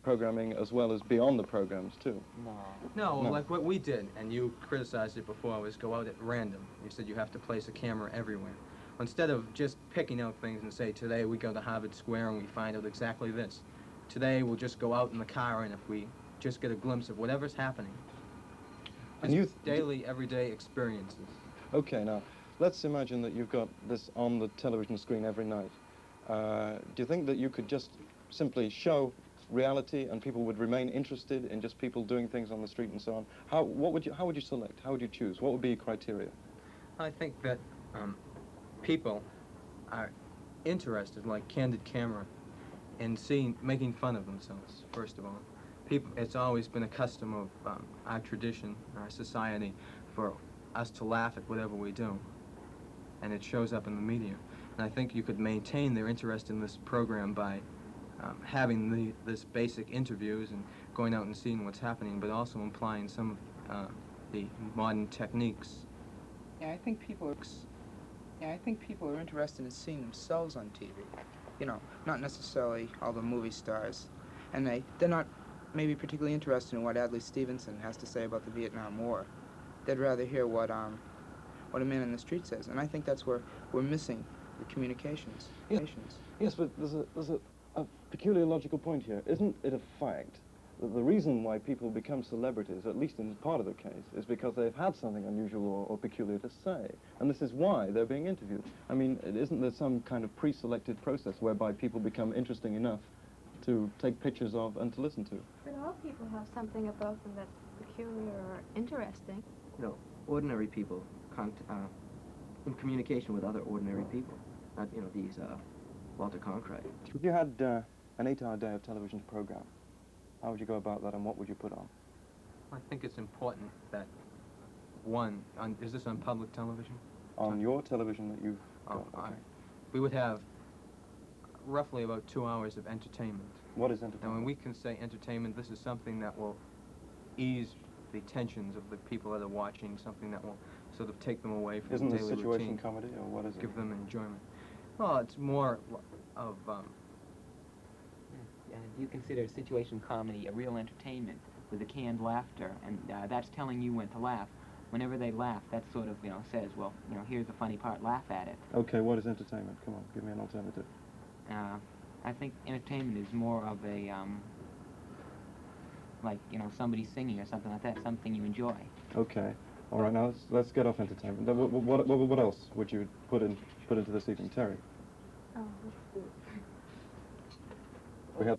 programming as well as beyond the programs, too. No, No. like what we did, and you criticized it before, was go out at random. You said you have to place a camera everywhere. Instead of just picking out things and say, today we go to Harvard Square and we find out exactly this. Today we'll just go out in the car, and if we just get a glimpse of whatever's happening, And you daily, everyday experiences. Okay, now, let's imagine that you've got this on the television screen every night. Do you think that you could just simply show reality and people would remain interested in just people doing things on the street and so on? How would you select? How would you choose? What would be your criteria? I think that people are interested, like Candid Camera, in making fun of themselves, first of all. It's always been a custom of our tradition, our society, for us to laugh at whatever we do, and it shows up in the media. And I think you could maintain their interest in this program by having this basic interviews and going out and seeing what's happening, but also implying some of the modern techniques. Yeah, I think people are interested in seeing themselves on TV. You know, not necessarily all the movie stars, and they're not maybe particularly interested in what Adlai Stevenson has to say about the Vietnam War. They'd rather hear what a man in the street says, and I think that's where we're missing the communications. Yes, but there's a peculiar logical point here. Isn't it a fact that the reason why people become celebrities, at least in part of the case, is because they've had something unusual or peculiar to say? And this is why they're being interviewed. I mean, isn't there some kind of pre-selected process whereby people become interesting enough to take pictures of and to listen to? But all people have something about them that's peculiar or interesting. You know, ordinary people in communication with other ordinary people, not, you know, these Walter Cronkite. If you had an 8-hour day of television to program, how would you go about that and what would you put on? I think it's important that, is this on public television? On your television that you've got. Oh, all right. We would have roughly about 2 hours of entertainment. What is entertainment? Now, when we can say entertainment, this is something that will ease the tensions of the people that are watching, something that will sort of take them away from Isn't the this daily situation routine. comedy, or what is it? Give them enjoyment. Well, it's more of Do you consider situation comedy a real entertainment with a canned laughter, and that's telling you when to laugh? Whenever they laugh, that sort of, says, well, here's the funny part, laugh at it. Okay, what is entertainment? Come on, give me an alternative. I think entertainment is more of a, like, somebody singing or something like that, something you enjoy. Okay, all right, now let's get off entertainment. Then what else would you put into this evening, Terry? Oh, We have